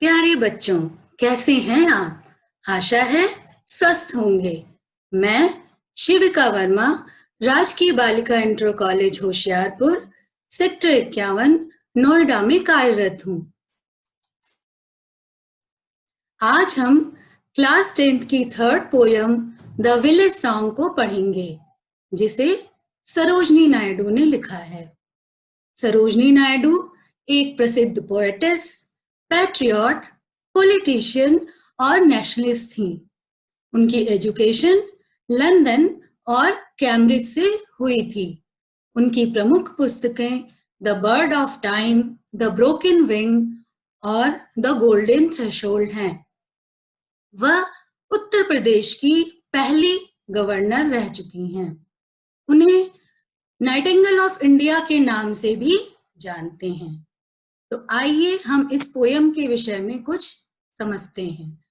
प्यारे बच्चों, कैसे हैं आप? आशा है स्वस्थ होंगे। मैं शिविका वर्मा, राजकीय बालिका inter college Hoshiarpur, sector 51, Noida में कार्यरत हूँ। आज हम क्लास 10th की third poem the village song को पढ़ेंगे, जिसे सरोजनी नायडू ने लिखा है। सरोजनी नायडू एक प्रसिद्ध पोएटेस, पैट्रियट, पॉलिटिशियन और नेशनलिस्ट थी। उनकी एजुकेशन लंदन और कैम्ब्रिज से हुई थी। उनकी प्रमुख पुस्तकें the bird of time, the broken wing और द गोल्डन थ्रेशोल्ड हैं। वह उत्तर प्रदेश की पहली गवर्नर रह चुकी हैं। उन्हें नाइटिंगेल ऑफ इंडिया के नाम से भी जानते हैं। तो आइए हम इस पोयम के विषय में कुछ समझते हैं।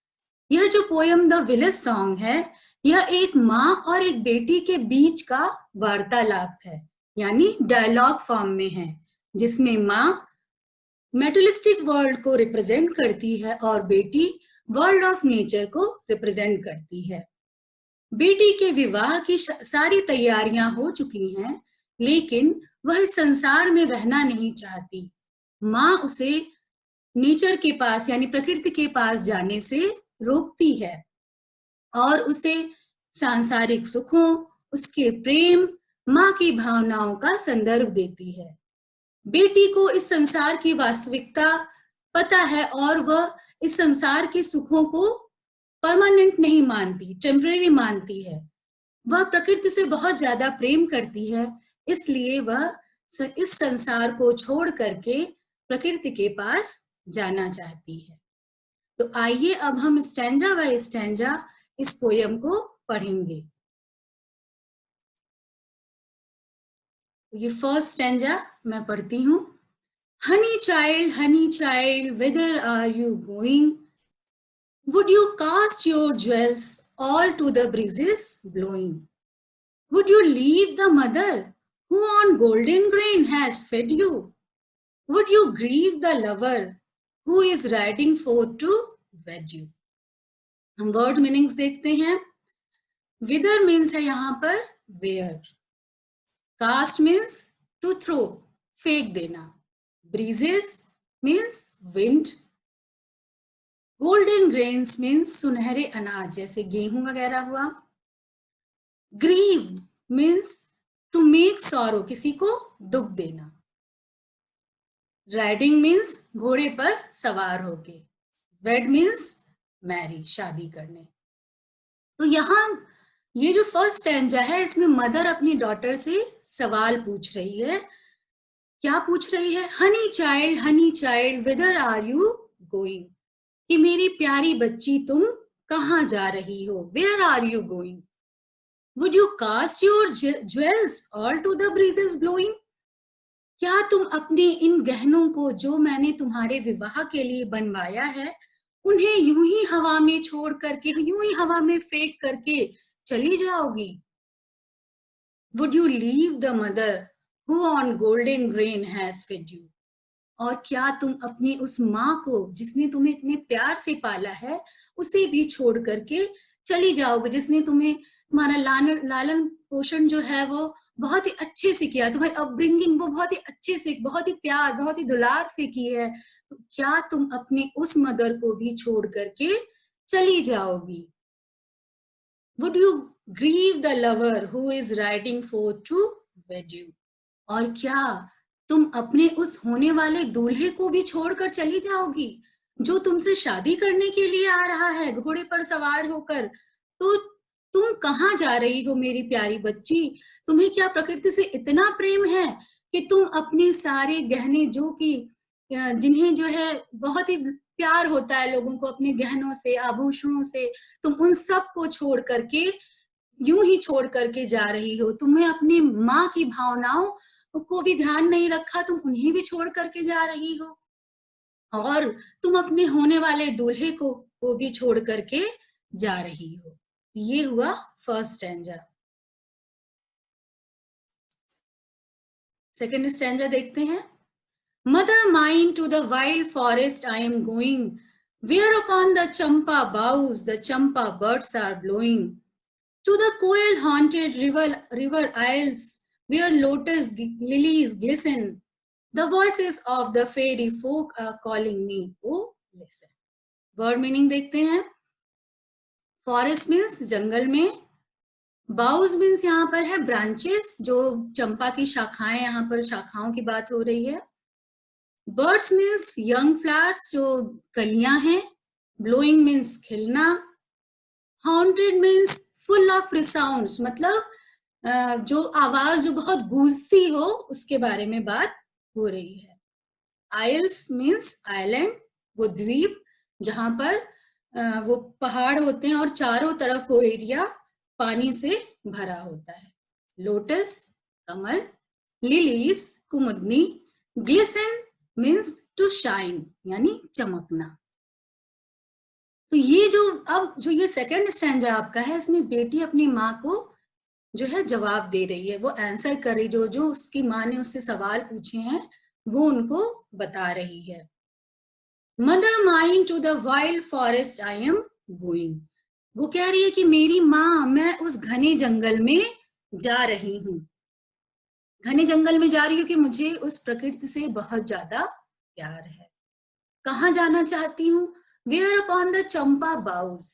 यह जो पोयम द विलेज सॉन्ग है, यह एक माँ और एक बेटी के बीच का वार्तालाप है, यानी डायलॉग फॉर्म में है, जिसमें माँ मेटलिस्टिक वर्ल्ड को रिप्रेजेंट करती है और बेटी वर्ल्ड ऑफ नेचर को रिप्रेजेंट करती है। बेटी के विवाह की सारी तैयारियां हो चुकी हैं, लेकिन वह इस संसार में रहना नहीं चाहती। माँ उसे नेचर के पास यानी प्रकृति के पास जाने से रोकती है और उसे सांसारिक सुखों, उसके प्रेम, माँ की भावनाओं का संदर्भ देती है। बेटी को इस संसार की वास्तविकता पता है और वह इस संसार के सुखों को परमानेंट नहीं मानती, टेम्परेरी मानती है। वह प्रकृति से बहुत ज्यादा प्रेम करती है, इसलिए वह इस संसार को छोड़ करके प्रकृति के पास जाना चाहती है। तो आइए अब हम स्टैंजा बाय स्टैंजा इस पोयम को पढ़ेंगे। ये फर्स्ट स्टैंजा मैं पढ़ती हूँ। Honey child, whither are you going? Would you cast your jewels all to the breezes blowing? Would you leave the mother who on golden grain has fed you? Would you grieve the lover who is riding forth to wed you? हम word meanings देखते हैं। Whither means है यहाँ पर where, cast means to throw, फेंक देना, breezes means wind, golden grains means सुनहरे अनाज जैसे गेहूं वगैरह हुआ, grieve means to make sorrow, किसी को दुख देना, राइडिंग मीन्स घोड़े पर सवार होके, वेड मीन्स मैरी, शादी करने। तो यहाँ ये जो फर्स्ट स्टैंजा है, इसमें मदर अपनी डॉटर से सवाल पूछ रही है। क्या पूछ रही है? Honey child whither are you going, कि मेरी प्यारी बच्ची तुम कहाँ जा रही हो? Where are you going? Would you cast your jewels all to the breezes blowing, क्या तुम अपने इन गहनों को जो मैंने तुम्हारे विवाह के लिए बनवाया है, उन्हें यूं ही हवा में छोड़ करके, यूं ही हवा में फेंक करके चली जाओगी? Would you leave the mother who on golden grain has fed you? और क्या तुम अपनी उस माँ को जिसने तुम्हें इतने प्यार से पाला है, उसे भी छोड़ करके चली जाओगे, जिसने तुम्हें तुम्हारा लालन पोषण जो है वो बहुत ही अच्छे से किया, तुम्हारी अपब्रिंगिंग वो बहुत ही अच्छे से, बहुत ही प्यार, बहुत ही दुलार से की है, तो क्या तुम अपनी उस मदर को भी छोड़ करके चली जाओगी? Would you grieve the lover who is riding forth to wed you? और क्या तुम अपने उस होने वाले दूल्हे को भी छोड़कर चली जाओगी, जो तुमसे शादी करने के लिए आ रहा है घोड़े पर सवार होकर? तो तुम कहाँ जा रही हो मेरी प्यारी बच्ची? तुम्हें क्या प्रकृति से इतना प्रेम है कि तुम अपने सारे गहने, जो कि जिन्हें जो है बहुत ही प्यार होता है लोगों को अपने गहनों से, आभूषणों से, तुम उन सब को छोड़ करके, यूं ही छोड़ करके जा रही हो? तुम्हें अपनी माँ की भावनाओं को भी ध्यान नहीं रखा, तुम उन्हें भी छोड़ करके जा रही हो, और तुम अपने होने वाले दूल्हे को भी छोड़ करके जा रही हो। ये हुआ फर्स्ट स्टैंजा। सेकेंड स्टैंजा देखते हैं। Mother mine, to the wild forest I am going. Whereupon the champa boughs, the champa birds are blowing to the coil haunted river isles where lotus lilies glisten. The voices of the fairy folk are calling me. Oh, listen. Word meaning देखते हैं. Forest means जंगल में. Boughs means यहाँ पर है branches, जो चंपा की शाखाएं, यहाँ पर शाखाओं की बात हो रही है. बर्ड्स मीन्स यंग फ्लावर्स, जो कलियां हैं. ब्लोइंग मीन्स खिलना. हाउंटेड मीन्स फुल ऑफ रिसाउंड्स, मतलब जो आवाज जो बहुत गूंजती हो उसके बारे में बात हो रही है. आइल्स मीन्स आइलैंड, वो द्वीप जहां पर वो पहाड़ होते हैं और चारों तरफ वो एरिया पानी से भरा होता है. लोटस कमल, लिलीज कुमुदनी, ग्लिसन मीन्स टू शाइन यानी चमकना. तो ये जो ये सेकंड स्टैंजा आपका है, इसमें बेटी अपनी माँ को जो है जवाब दे रही है, वो आंसर कर रही, जो उसकी माँ ने उससे सवाल पूछे हैं वो उनको बता रही है. Mother mine to the wild forest I am going. वो कह रही है कि मेरी माँ, मैं उस घने जंगल में जा रही हूँ. घने जंगल में जा रही हूँ कि मुझे उस प्रकृति से बहुत ज्यादा प्यार है. कहाँ जाना चाहती हूँ? Where upon the champa boughs,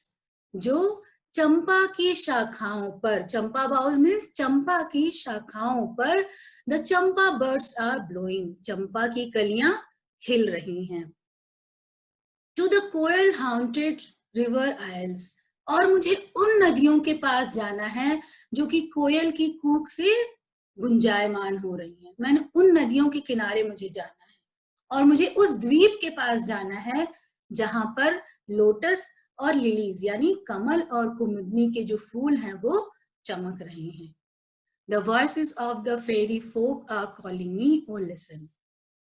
जो चंपा की शाखाओं पर. चंपा बाउज मीन्स चंपा की शाखाओं पर. The champa buds are blowing, चंपा की कलियां खिल रही हैं. To the koel haunted river isles, और मुझे उन नदियों के पास जाना है जो कि कोयल की कूक से गुंजायमान हो रही हैं. मैंने उन नदियों के किनारे मुझे जाना है और मुझे उस द्वीप के पास जाना है जहां पर लोटस और लिलीज यानी कमल और कुमुदनी के जो फूल हैं वो चमक रहे हैं. The voices of the fairy folk are calling me, O listen.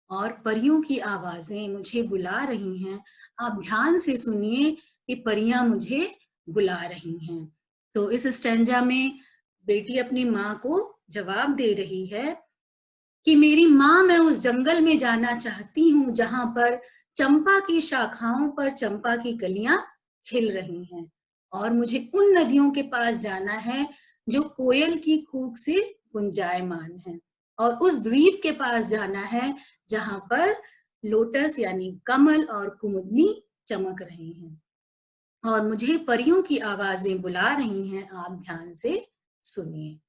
और परियों की आवाजें मुझे बुला रही हैं. आप ध्यान से सुनिए कि परियां मुझे बुला रही हैं. तो इस स्टैंजा में बेटी अपनी माँ को जवाब दे रही है कि मेरी माँ, मैं उस जंगल में जाना चाहती हूँ जहां पर चंपा की शाखाओं पर चंपा की कलियां खिल रही हैं, और मुझे उन नदियों के पास जाना है जो कोयल की कूक से गुंजायमान है, और उस द्वीप के पास जाना है जहां पर लोटस यानी कमल और कुमुदनी चमक रही हैं, और मुझे परियों की आवाजें बुला रही हैं. आप ध्यान से सुनिए.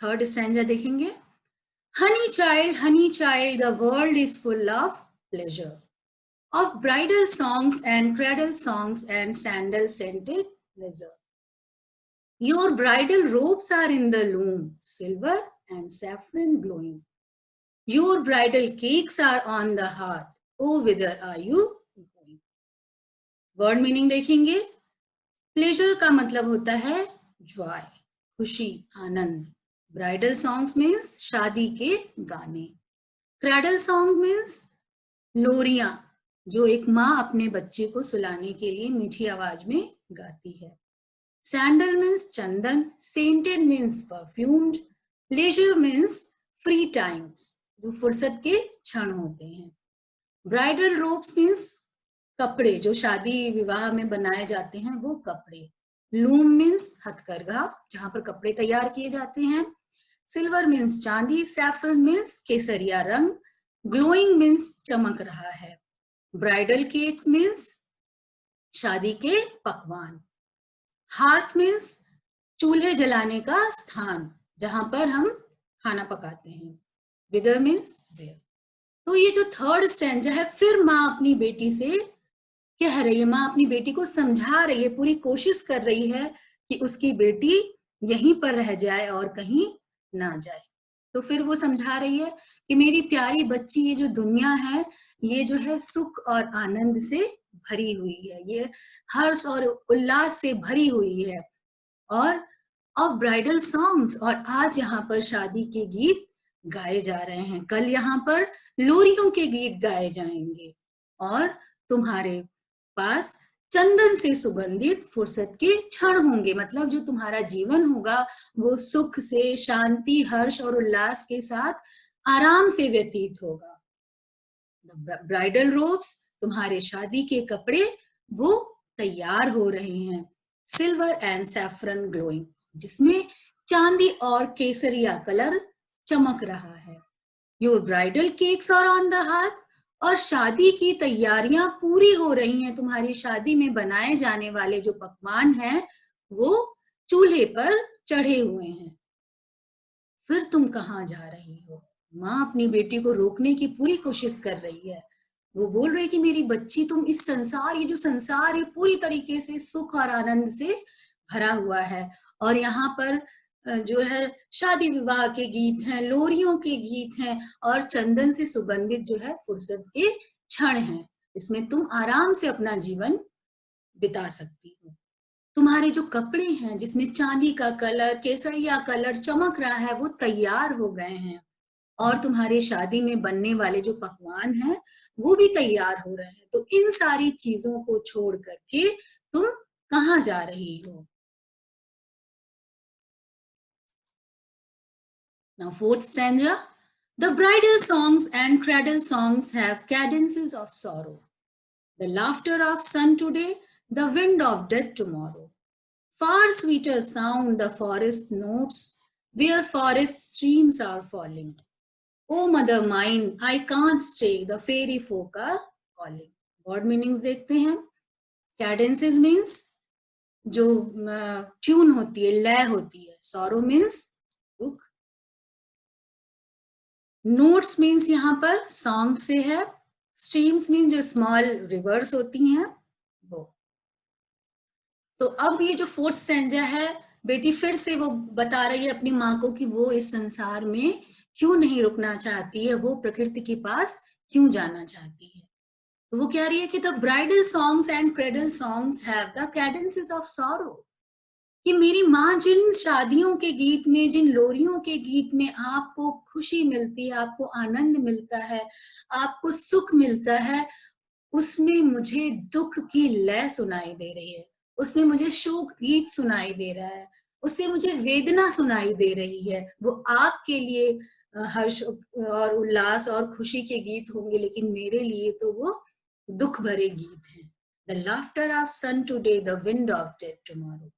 थर्ड स्टैंजा देखेंगे. Honey child, the world is full of pleasure, of bridal songs and cradle songs and sandal scented leather. Your bridal robes are in the loom, silver and saffron glowing. Your bridal cakes are on the hearth. Oh, whither are you going? Word meaning देखेंगे. Pleasure का मतलब होता है joy, खुशी, आनंद. Bridal songs means शादी के गाने. Cradle song means लोरियां, जो एक माँ अपने बच्चे को सुलाने के लिए मीठी आवाज में गाती है. Sandal means chandan. Scented means perfumed. Leisure means free times, जो फुर्सत के क्षण होते हैं. ब्राइडल रोब्स मीन्स कपड़े, जो शादी विवाह में बनाए जाते हैं वो कपड़े. लूम मीन्स हथकरघा, जहां पर कपड़े तैयार किए जाते हैं. सिल्वर मीन्स चांदी. सैफरन मीन्स केसरिया रंग. ग्लोइंग मीन्स चमक रहा है. ब्राइडल केक्स मीन्स शादी के पकवान. हाथ मीन्स चूल्हे जलाने का स्थान, जहां पर हम खाना पकाते हैं. Whither means where. तो ये जो थर्ड स्टैंजा है, फिर माँ अपनी बेटी से कह रही है, माँ अपनी बेटी को समझा रही है, पूरी कोशिश कर रही है कि उसकी बेटी यहीं पर रह जाए और कहीं ना जाए. तो फिर वो समझा रही है कि मेरी प्यारी बच्ची, ये जो दुनिया है ये जो है सुख और आनंद से भरी हुई है, ये हर्ष और उल्लास से भरी हुई है. और ऑफ ब्राइडल सॉन्ग्स, और आज यहाँ पर शादी के गीत गाए जा रहे हैं. कल यहाँ पर लोरियों के गीत गाए जाएंगे, और तुम्हारे पास चंदन से सुगंधित फुर्सत के क्षण होंगे. मतलब जो तुम्हारा जीवन होगा वो सुख से, शांति, हर्ष और उल्लास के साथ आराम से व्यतीत होगा. ब्राइडल रोब्स, तुम्हारे शादी के कपड़े वो तैयार हो रहे हैं। सिल्वर एंड सैफरन ग्लोइंग, जिसमें चांदी और केसरिया कलर चमक रहा है। Your bridal cakes are on the हाथ, और शादी की तैयारियां पूरी हो रही हैं। तुम्हारी शादी में बनाए जाने वाले जो पकवान हैं वो चूल्हे पर चढ़े हुए हैं। फिर तुम कहाँ जा रही हो? माँ अपनी बेटी को रोकने की पूरी कोशिश कर रही है। वो बोल रही कि मेरी बच्ची, तुम इस संसार, ये जो संसार है पूरी तरीके से सुख और आनंद से भरा हुआ है, और यहाँ पर जो है शादी विवाह के गीत हैं, लोरियों के गीत हैं, और चंदन से सुगंधित जो है फुर्सत के क्षण हैं। इसमें तुम आराम से अपना जीवन बिता सकती हो। तुम्हारे जो कपड़े हैं जिसमें चांदी का कलर, केसरिया कलर चमक रहा है, वो तैयार हो गए हैं, और तुम्हारे शादी में बनने वाले जो पकवान हैं वो भी तैयार हो रहे हैं। तो इन सारी चीजों को छोड़ करके तुम कहाँ जा रही हो? Now, fourth stanza. The bridal songs and cradle songs have cadences of sorrow. The laughter of sun today, the wind of death tomorrow. Far sweeter sound the forest notes, where forest streams are falling. Oh mother mine, I can't stay, the fairy folk are calling. Word meanings देखते हैं. Cadences means जो tune होती है, लय होती है. Sorrow means दुख. Notes means यहाँ पर song से है. Streams means जो small rivers होती हैं वो. तो अब ये जो फोर्थ स्टैंजा है, बेटी फिर से वो बता रही है अपनी माँ को कि वो इस संसार में क्यों नहीं रुकना चाहती है, वो प्रकृति के पास क्यों जाना चाहती है। तो वो कह रही है कि the bridal songs and cradle songs have the cadences of sorrow, कि मेरी माँ जिन शादियों के गीत में, जिन लोरियों के गीत में आपको खुशी मिलती है, आपको आनंद मिलता है, आपको सुख मिलता है, उसमें मुझे दुख की लय सुनाई दे रही है, उसमें मुझे शोक गीत सुनाई दे रहा है, उससे मुझे वेदना सुनाई दे रही है। वो आपके लिए हर्ष और उल्लास और खुशी के गीत होंगे, लेकिन मेरे लिए तो वो दुख भरे गीत हैं। The laughter of sun today, the wind of death tomorrow.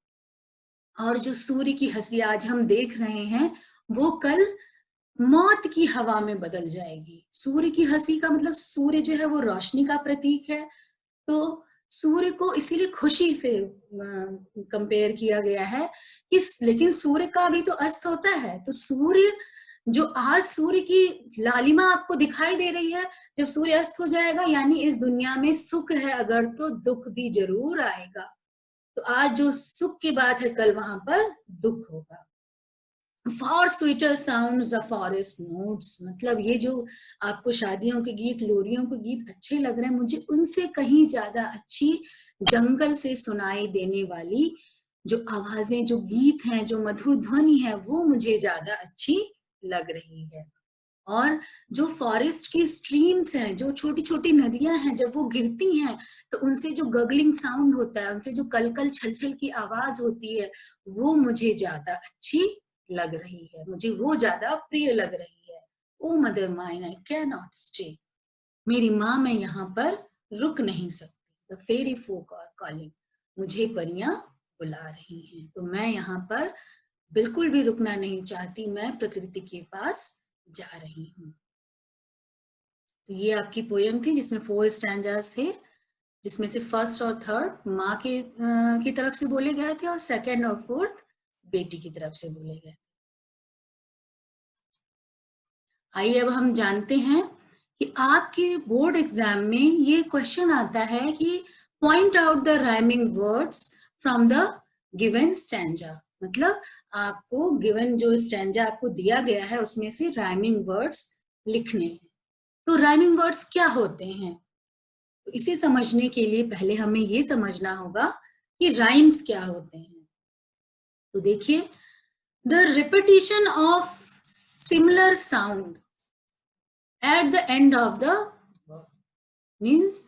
और जो सूर्य की हंसी आज हम देख रहे हैं, वो कल मौत की हवा में बदल जाएगी। सूर्य की हंसी का मतलब, सूर्य जो है वो रोशनी का प्रतीक है, तो सूर्य को इसीलिए खुशी से कंपेयर किया गया है कि, लेकिन सूर्य का भी तो अस्त होता है। तो सूर्य जो आज सूर्य की लालिमा आपको दिखाई दे रही है, जब सूर्य अस्त हो जाएगा, यानी इस दुनिया में सुख है अगर, तो दुख भी जरूर आएगा। तो आज जो सुख की बात है, कल वहां पर दुख होगा। Far sweeter sounds the forest notes, मतलब ये जो आपको शादियों के गीत, लोरियों के गीत अच्छे लग रहे हैं, मुझे उनसे कहीं ज्यादा अच्छी जंगल से सुनाई देने वाली जो आवाजें, जो गीत हैं, जो मधुर ध्वनि है, वो मुझे ज्यादा अच्छी लग रही है। और जो फॉरेस्ट की स्ट्रीम्स हैं, जो छोटी छोटी नदियां हैं, जब वो गिरती हैं तो उनसे जो गगलिंग साउंड होता है, उनसे जो कलकल छलछल की आवाज होती है, वो मुझे ज्यादा अच्छी लग रही है, मुझे वो ज्यादा प्रिय लग रही है। O mother mine, I can not stay, मेरी माँ, मैं यहाँ पर रुक नहीं सकती। The fairy folk are calling, मुझे परियां बुला रही हैं, तो मैं यहाँ पर बिल्कुल भी रुकना नहीं चाहती, मैं प्रकृति के पास जा रही हूँ। तो ये आपकी पोयम थी जिसमें 4 स्टैंजास थे, जिसमें से फर्स्ट और थर्ड माँ के की तरफ से बोले गए थे, और सेकंड और फोर्थ बेटी की तरफ से बोले गए थे। आइए अब हम जानते हैं कि आपके बोर्ड एग्जाम में ये क्वेश्चन आता है कि point out the rhyming words from the given stanza, मतलब आपको गिवन जो स्टैंजा आपको दिया गया है उसमें से राइमिंग वर्ड्स लिखने हैं। तो राइमिंग वर्ड्स क्या होते हैं? तो इसे समझने के लिए पहले हमें ये समझना होगा कि राइम्स क्या होते हैं। तो देखिए, the repetition of similar sound at the end of the word means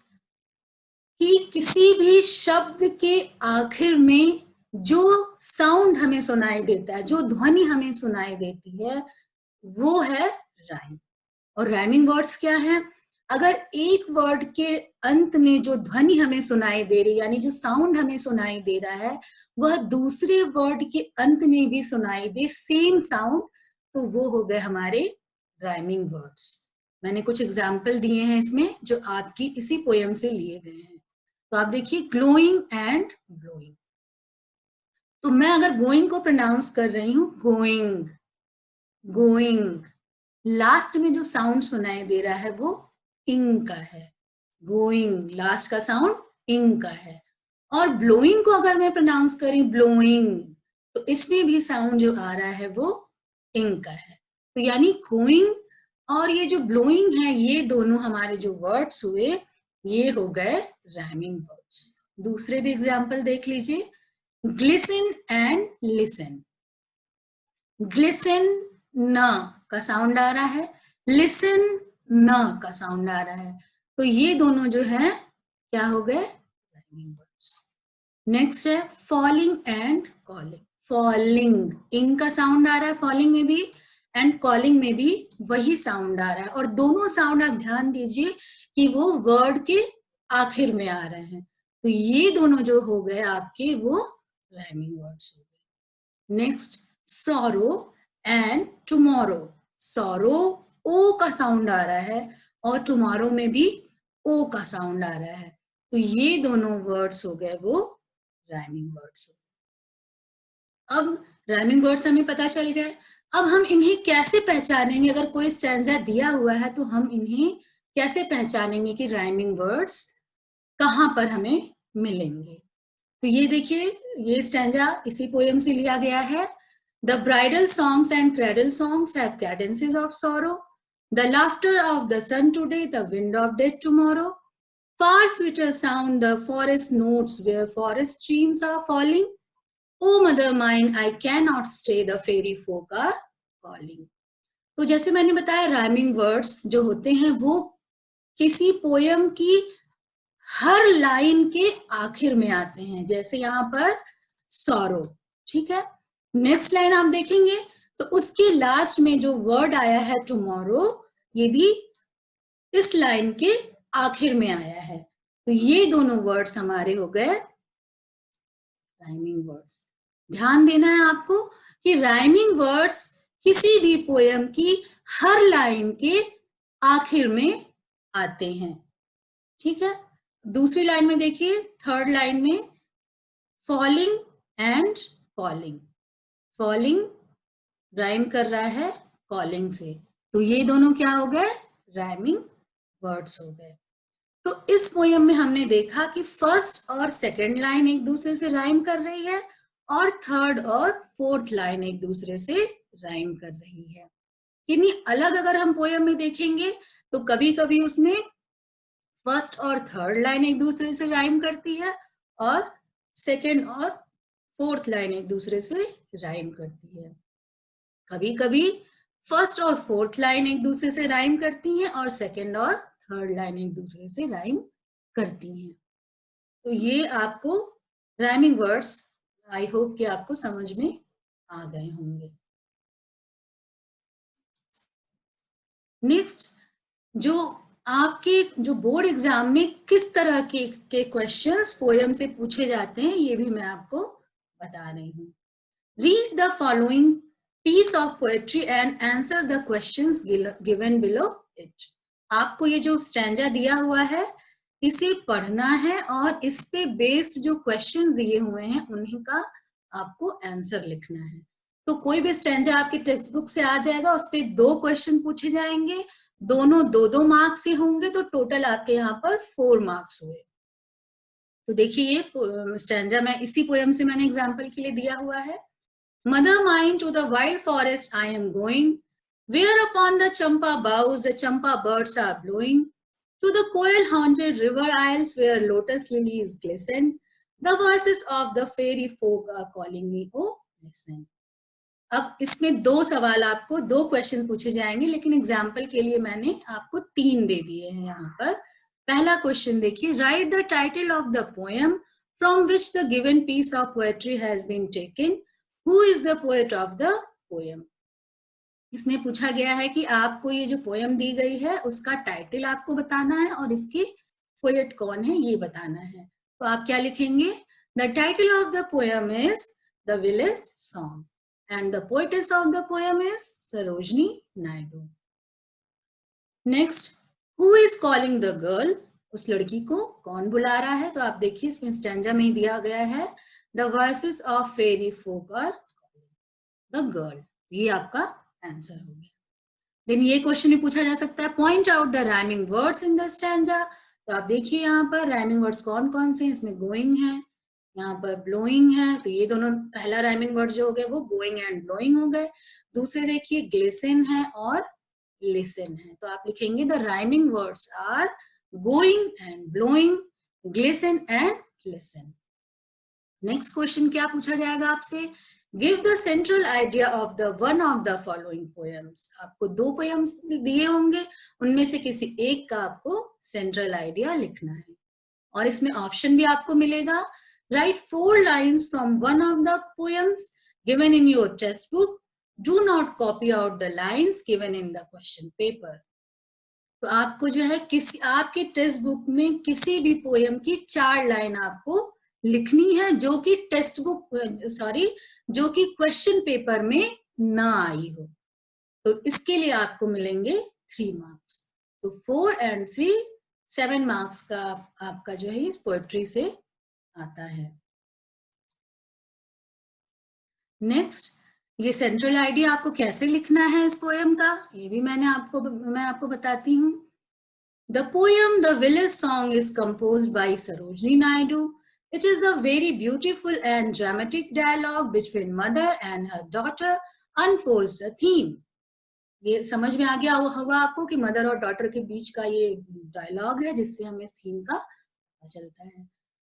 कि किसी भी शब्द के आखिर में जो साउंड हमें सुनाई देता है, जो ध्वनि हमें सुनाई देती है, वो है राइम। और राइमिंग वर्ड्स क्या है? अगर एक वर्ड के अंत में जो ध्वनि हमें सुनाई दे रही, यानी जो साउंड हमें सुनाई दे रहा है, वह दूसरे वर्ड के अंत में भी सुनाई दे, सेम साउंड, तो वो हो गए हमारे राइमिंग वर्ड्स। मैंने कुछ एग्जाम्पल दिए हैं इसमें जो आपकी इसी पोयम से लिए गए हैं। तो आप देखिए, ग्लोइंग एंड ब्लोइंग। तो मैं अगर गोइंग को प्रोनाउंस कर रही हूं, गोइंग, गोइंग, लास्ट में जो साउंड सुनाई दे रहा है वो इंग का है। गोइंग, लास्ट का साउंड इंग का है। और ब्लोइंग को अगर मैं प्रोनाउंस करी, ब्लोइंग, तो इसमें भी साउंड जो आ रहा है वो इंग का है। तो यानी गोइंग और ये जो ब्लोइंग है, ये दोनों हमारे जो वर्ड्स हुए, ये हो गए राइमिंग वर्ड्स। दूसरे भी एग्जाम्पल देख लीजिए, ग्लिसन एंड लिसन। ग्लिसन न का साउंड आ रहा है, लिसन न का साउंड आ रहा है, तो ये दोनों जो है क्या हो गए, राइमिंग वर्ड्स। नेक्स्ट है फॉलिंग एंड कॉलिंग। फॉलिंग, इंग का साउंड आ रहा है फॉलिंग में भी, एंड कॉलिंग में भी वही साउंड आ रहा है, और दोनों साउंड आप ध्यान दीजिए कि वो वर्ड के आखिर में आ रहे हैं, तो ये दोनों जो हो गए आपके वो राइमिंग वर्ड्स हो गए। Next, sorrow and tomorrow. Sorrow O का साउंड आ रहा है, और टुमारो में भी ओ का साउंड आ रहा है, तो ये दोनों वर्ड्स हो गए वो राइमिंग वर्ड्स हो गए। अब राइमिंग वर्ड्स हमें पता चल गए, अब हम इन्हें कैसे पहचानेंगे? अगर कोई स्टैंजा दिया हुआ है तो हम इन्हें कैसे पहचानेंगे कि राइमिंग वर्ड्स कहाँ पर हमें मिलेंगे? तो ये देखिए, ये स्टैंजा इसी पोएम से लिया गया है। The bridal songs and cradle songs have cadences of sorrow. The laughter of the sun today, the wind of death tomorrow. Far sweeter sound the forest notes where forest streams are falling. Oh mother mine, I cannot stay, the fairy folk are calling. तो जैसे मैंने बताया, rhyming words जो होते हैं वो किसी poem की हर लाइन के आखिर में आते हैं, जैसे यहाँ पर सॉरो, ठीक है। नेक्स्ट लाइन आप देखेंगे तो उसके लास्ट में जो वर्ड आया है टुमारो, ये भी इस लाइन के आखिर में आया है, तो ये दोनों वर्ड्स हमारे हो गए राइमिंग वर्ड्स। ध्यान देना है आपको कि राइमिंग वर्ड्स किसी भी पोयम की हर लाइन के आखिर में आते हैं, ठीक है। दूसरी लाइन में देखिए, थर्ड लाइन में falling and calling. Falling rhyme कर रहा है कॉलिंग से, तो ये दोनों क्या हो गए, राइमिंग वर्ड्स हो गए। तो इस पोयम में हमने देखा कि फर्स्ट और सेकंड लाइन एक दूसरे से राइम कर रही है, और थर्ड और फोर्थ लाइन एक दूसरे से राइम कर रही है। यानी अलग अगर हम पोयम में देखेंगे तो कभी कभी उसमें फर्स्ट और थर्ड लाइन एक दूसरे से राइम करती है, और सेकंड और फोर्थ लाइन एक दूसरे से राइम करती है। कभी कभी फर्स्ट और फोर्थ लाइन एक दूसरे से राइम करती हैं, और सेकंड और थर्ड लाइन एक दूसरे से राइम करती हैं। तो ये आपको राइमिंग वर्ड्स, आई होप कि आपको समझ में आ गए होंगे। नेक्स्ट, जो आपके जो बोर्ड एग्जाम में किस तरह के क्वेश्चंस पोयम से पूछे जाते हैं, ये भी मैं आपको बता रही हूँ। Read the following piece of poetry and answer the questions given below it. आपको ये जो स्टैंजा दिया हुआ है इसे पढ़ना है, और इस पे बेस्ड जो क्वेश्चन दिए हुए हैं उन्हीं का आपको आंसर लिखना है। तो कोई भी स्टैंजा आपके टेक्स्ट बुक से आ जाएगा, उस पे 2 क्वेश्चन पूछे जाएंगे, दोनों 2-2 मार्क्स से होंगे, तो टोटल आपके यहाँ पर 4 मार्क्स हुए। तो देखिए, ये स्टैंजा मैं इसी पोयम से मैंने एग्जाम्पल के लिए दिया हुआ है। Mother mine, to the wild forest I am going, where upon the champa boughs the champa birds are blowing, to the coral-haunted river isles where lotus lilies glisten, the voices of the fairy folk are calling me, oh listen. अब इसमें 2 सवाल, आपको 2 question पूछे जाएंगे, लेकिन example के लिए मैंने आपको 3 दे दिए हैं यहाँ पर। पहला क्वेश्चन देखिए, write the title of the poem from which the given piece of poetry has been taken. Who is the poet of the poem? इसमें पूछा गया है कि आपको ये जो पोयम दी गई है उसका टाइटल आपको बताना है और इसकी पोएट कौन है ये बताना है। तो आप क्या लिखेंगे? The title of the poem is the village song and the poetess of the poem is Sarojini Naidu. Next, who is calling the girl? उस लड़की को कौन बुला रहा है? तो आप देखिए इसमें स्टैंजा में ही दिया गया है, the voices of fairy folk are the girl. ये आपका आंसर हो गया। देन ये क्वेश्चन भी पूछा जा सकता है, point out the rhyming words in the stanza. तो आप देखिए यहाँ पर राइमिंग वर्ड्स कौन कौन से हैं। इसमें गोइंग है, यहाँ पर ब्लोइंग है, तो ये दोनों पहला राइमिंग वर्ड जो हो गए वो गोइंग एंड ब्लोइंग हो गए। दूसरे देखिए ग्लिसन है और लिसन है। तो आप लिखेंगे the rhyming words are going and blowing, glisten and listen. Next question क्या पूछा जाएगा आपसे, give the central idea of the one of the following poems. आपको 2 पोएम्स दिए होंगे, उनमें से किसी एक का आपको सेंट्रल आइडिया लिखना है और इसमें ऑप्शन भी आपको मिलेगा। Right 4 lines from one of the poems given in your text book, do not copy out the lines given in the question paper. तो आपको जो है किसी आपके टेक्स्ट बुक में किसी भी पोएम की 4 लाइन आपको लिखनी है जो कि टेक्स्ट बुक जो कि क्वेश्चन पेपर में ना आई हो। तो इसके लिए आपको मिलेंगे 3 मार्क्स। तो 4 and 3 7 मार्क्स का आपका जो है इस पोएट्री से आता है। नेक्स्ट, ये सेंट्रल आइडिया आपको कैसे लिखना है इस पोएम का, ये भी मैं आपको बताती हूँ। The poem the village song is composed bye Sarojini Naidu. It is a very beautiful and dramatic dialogue between mother and her daughter unfolds the theme. ये समझ में आ गया होगा आपको कि मदर और डॉटर के बीच का ये डायलॉग है जिससे हमें इस थीम का पता चलता है।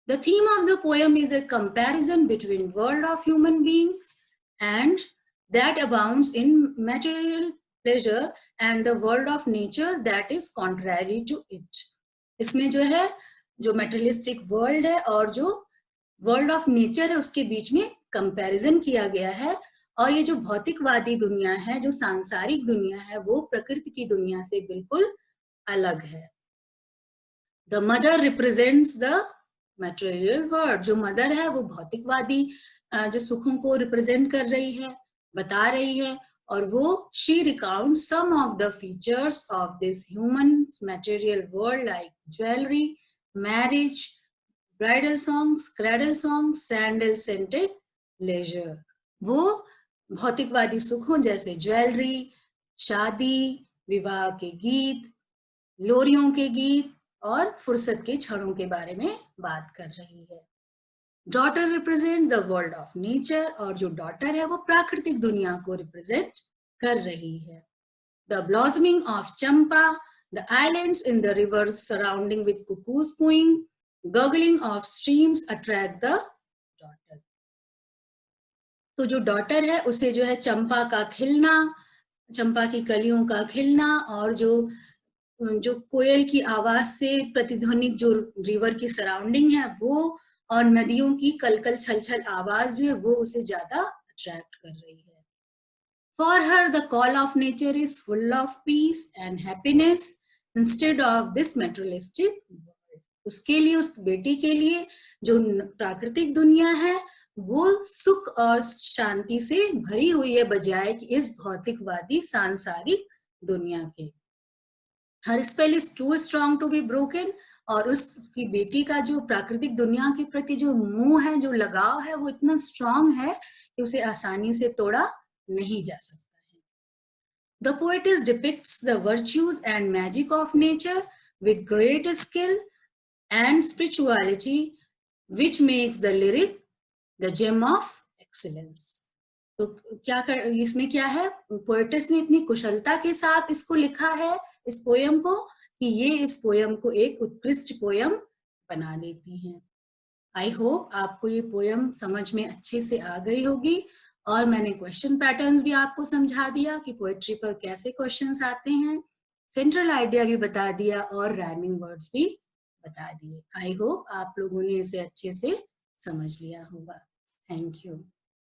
The theme of the poem is a comparison between world of human being and that abounds in material pleasure and the world of nature that is contrary to it. इसमें जो है जो मेटेरियलिस्टिक वर्ल्ड है और जो world of nature है उसके बीच में कंपैरिजन किया गया है। और ये जो भौतिकवादी दुनिया है, जो सांसारिक दुनिया है, वो प्रकृति की दुनिया से बिल्कुल अलग है। The mother represents the material world. जो मदर है वो भौतिकवादी जो सुखों को रिप्रेजेंट कर रही है, बता रही है, और वो she recounts some of the features of this human material world like jewellery, marriage, bridal songs, cradle songs, sandal scented leisure। वो भौतिकवादी सुखों जैसे ज्वेलरी, शादी, विवाह के गीत, लोरियों के गीत और फुर्सत के क्षणों के बारे में बात कर रही है। Daughter represent the world of nature. और जो डॉटर है वो प्राकृतिक दुनिया को रिप्रेजेंट कर रही है। The blossoming of Champa, the islands in the river surrounding with cuckoos cooing, gurgling of streams attract the daughter। तो जो डॉटर है उसे जो है चंपा का खिलना, चंपा की कलियों का खिलना और जो कोयल की आवाज से प्रतिध्वनित जो रिवर की सराउंडिंग है वो, और नदियों की कलकल छलछल आवाज जो है वो उसे ज्यादा अट्रैक्ट कर रही है। For her, the call of nature is full of peace and happiness instead of this materialistic world। उसके लिए, उस बेटी के लिए जो प्राकृतिक दुनिया है वो सुख और शांति से भरी हुई है बजाय कि इस भौतिकवादी सांसारिक दुनिया के। Her spell is too strong to be broken। और उसकी बेटी का जो प्राकृतिक दुनिया के प्रति जो मोह है, जो लगाव है, वो इतना स्ट्रांग है कि उसे आसानी से तोड़ा नहीं जा सकता है। The poetess depicts the virtues and magic of nature with great skill and spirituality, which makes the lyric the gem of excellence। तो इसमें क्या है, पोएटेस ने इतनी कुशलता के साथ इसको लिखा है, इस पोयम को, कि ये इस पोयम को एक उत्कृष्ट पोयम बना देती हैं। आई होप आपको ये पोयम समझ में अच्छे से आ गई होगी और मैंने क्वेश्चन पैटर्न्स भी आपको समझा दिया कि पोएट्री पर कैसे क्वेश्चंस आते हैं, सेंट्रल आइडिया भी बता दिया और राइमिंग वर्ड्स भी बता दिए। आई होप आप लोगों ने इसे अच्छे से समझ लिया होगा। Thank you.